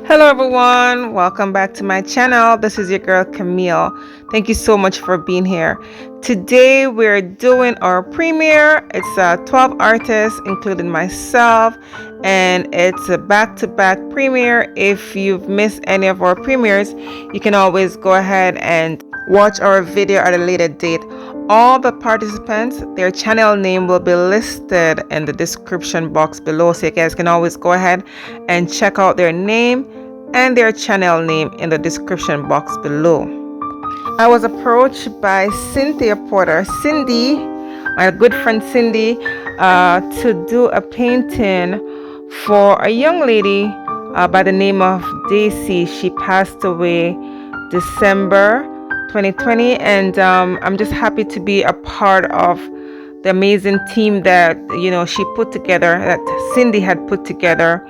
Hello everyone, welcome back to my channel. This is your girl Camille. Thank you so much for being here. Today we're doing our premiere. It's 12 artists including myself, and it's a back-to-back premiere. If you've missed any of our premieres, you can always go ahead and watch our video at a later date. All the participants, their channel name will be listed in the description box below, so you guys can always go ahead and check out their name and their channel name in the description box below. I was approached by Cynthia Porter, Cindy, my good friend Cindy, to do a painting for a young lady by the name of Dacey. She passed away December 2020, and I'm just happy to be a part of the amazing team that she put together, that Cindy had put together,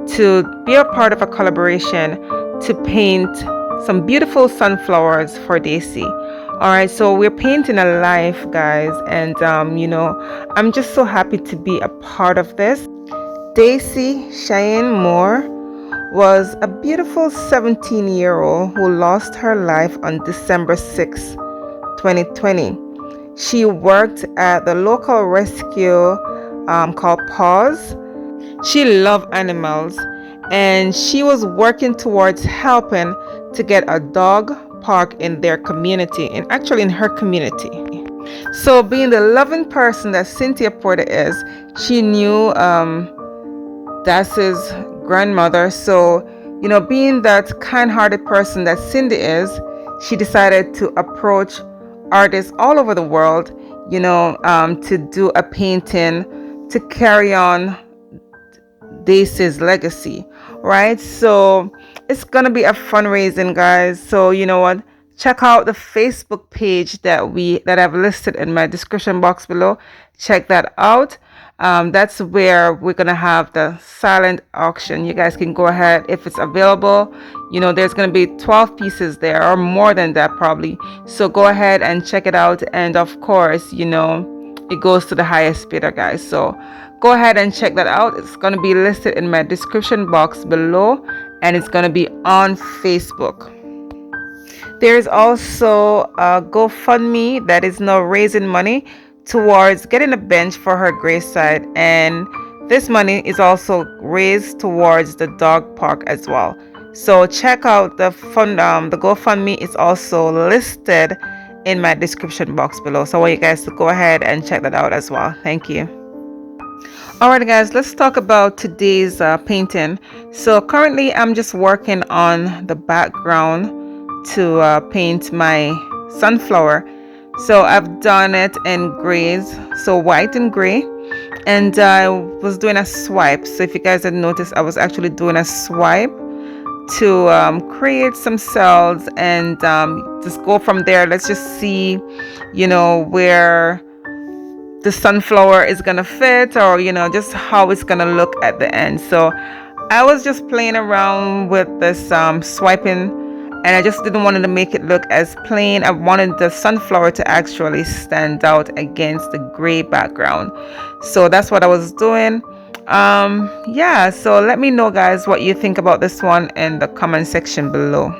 to be a part of a collaboration to paint some beautiful sunflowers for Dacey. All right, so we're painting a life, guys, and I'm just so happy to be a part of this. Dacey Cheyenne Moore was a beautiful 17-year-old who lost her life on December 6, 2020. She worked at the local rescue called Paws. She loved animals, and she was working towards helping to get a dog park in their community, and actually in her community. So being the loving person that Cynthia Porter is, she knew Dacey's grandmother. So, being that kind-hearted person that Cindy is, she decided to approach artists all over the world, to do a painting to carry on Dacey's legacy, right? So it's gonna be a fundraising, guys. So you know what? Check out the Facebook page that I've listed in my description box below. Check that out. That's where we're gonna have the silent auction. You guys can go ahead if it's available. There's gonna be 12 pieces there, or more than that probably. So go ahead and check it out. And of course, it goes to the highest bidder, guys. So go ahead and check that out. It's going to be listed in my description box below, and it's going to be on Facebook. There's also a GoFundMe that is now raising money towards getting a bench for her graveside, and this money is also raised towards the dog park as well. So check out the the GoFundMe is also listed in my description box below. So I want you guys to go ahead and check that out as well. Thank you. Alright guys, let's talk about today's painting. So currently I'm just working on the background to paint my sunflower. So I've done it in grays, so white and gray, and I was doing a swipe. So if you guys had noticed, I was actually doing a swipe to create some cells, and just go from there. Let's just see where the sunflower is gonna fit, or just how it's gonna look at the end. So I was just playing around with this swiping, and I just didn't want to make it look as plain. I wanted the sunflower to actually stand out against the gray background. So that's what I was doing. Yeah, so let me know, guys, what you think about this one in the comment section below.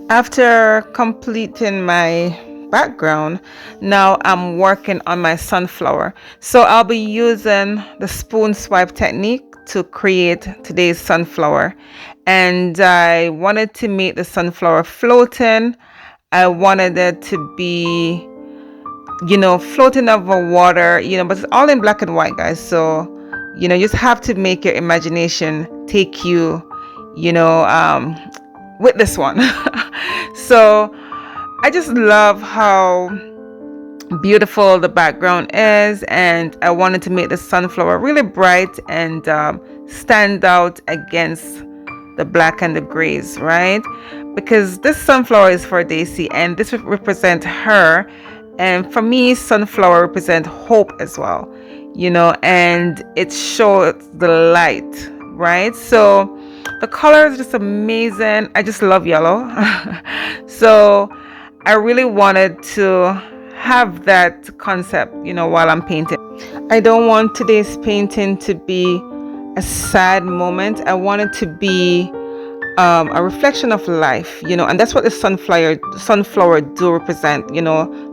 After completing my background, now I'm working on my sunflower. So I'll be using the spoon swipe technique to create today's sunflower. And I wanted to make the sunflower floating. I wanted it to be, floating over water, but it's all in black and white, guys. So, you just have to make your imagination take you, you know, um, with this one. So I just love how beautiful the background is, and I wanted to make the sunflower really bright and stand out against the black and the grays, right? Because this sunflower is for Dacey, and this represents her, and for me, sunflower represent hope as well, and it shows the light, right? So the color is just amazing. I just love yellow. So I really wanted to have that concept, while I'm painting. I don't want today's painting to be a sad moment. I want it to be a reflection of life, and that's what the sunflower do represent,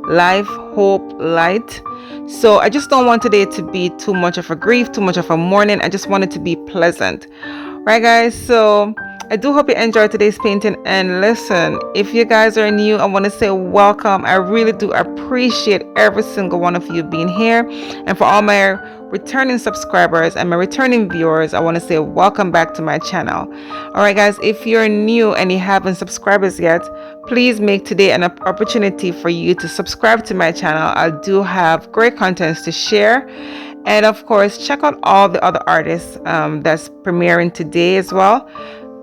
life, hope, light. So I just don't want today to be too much of a grief, too much of a mourning. I just want it to be pleasant, right, guys? So I do hope you enjoyed today's painting. And listen, if you guys are new, I want to say welcome. I really do appreciate every single one of you being here. And for all my returning subscribers and my returning viewers, I want to say welcome back to my channel. All right, guys, if you're new and you haven't subscribed yet, please make today an opportunity for you to subscribe to my channel. I do have great contents to share. And of course, check out all the other artists that's premiering today as well.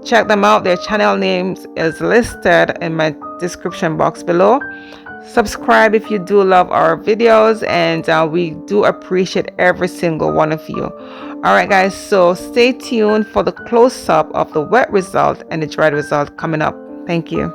Check them out. Their channel names is listed in my description box below. Subscribe if you do love our videos, and we do appreciate every single one of you. All right, guys, so stay tuned for the close-up of the wet result and the dried result coming up. Thank you.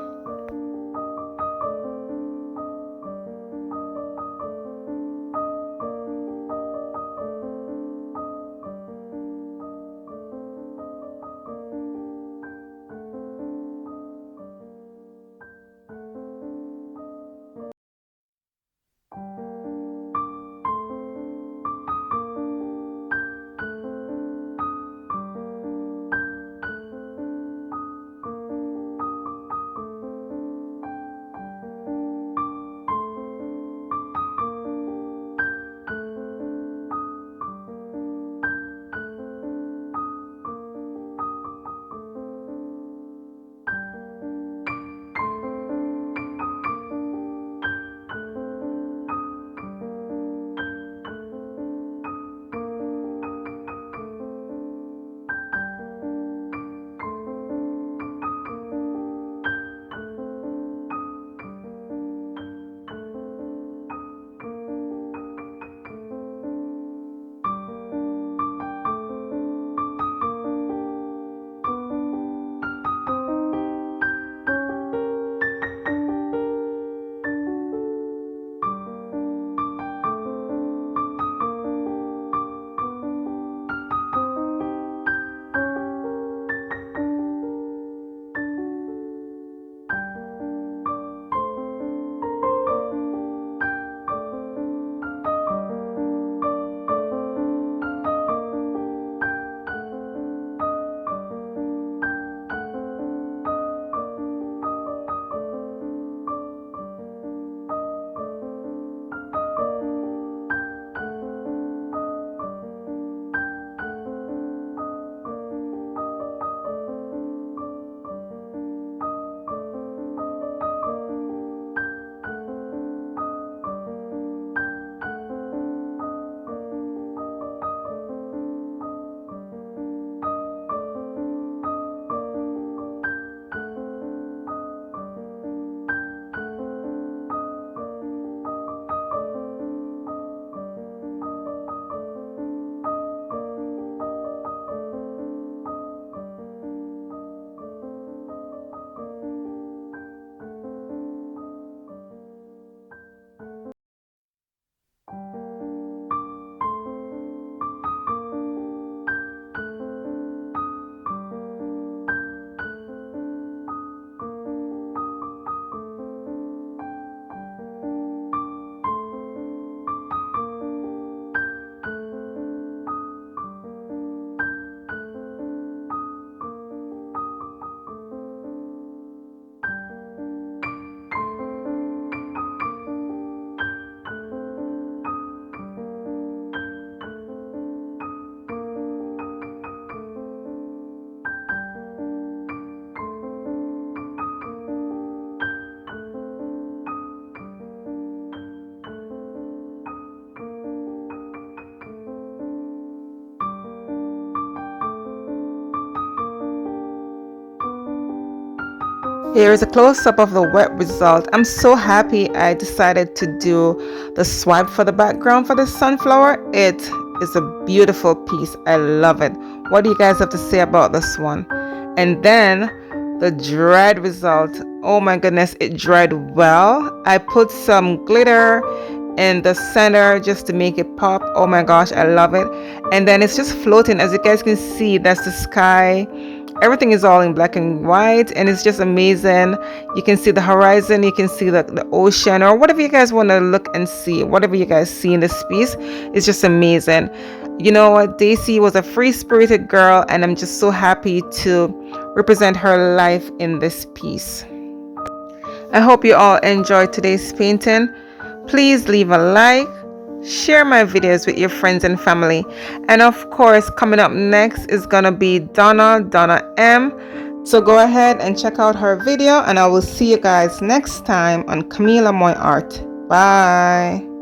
Here is a close-up of the wet result. I'm so happy I decided to do the swipe for the background for the sunflower. It is a beautiful piece. I love it. What do you guys have to say about this one? And then the dried result. Oh my goodness, it dried well. I put some glitter in the center just to make it pop. Oh my gosh, I love it. And then it's just floating. As you guys can see, that's the sky. Everything is all in black and white, and it's just amazing. You can see the horizon, you can see the ocean, or whatever you guys want to look and see. Whatever you guys see in this piece is just amazing. You know what, Dacey was a free-spirited girl, and I'm just so happy to represent her life in this piece. I hope you all enjoyed today's painting. Please leave a like, share my videos with your friends and family, and of course, coming up next is gonna be Donna M. So go ahead and check out her video, and I will see you guys next time on Camila Moy Art. Bye.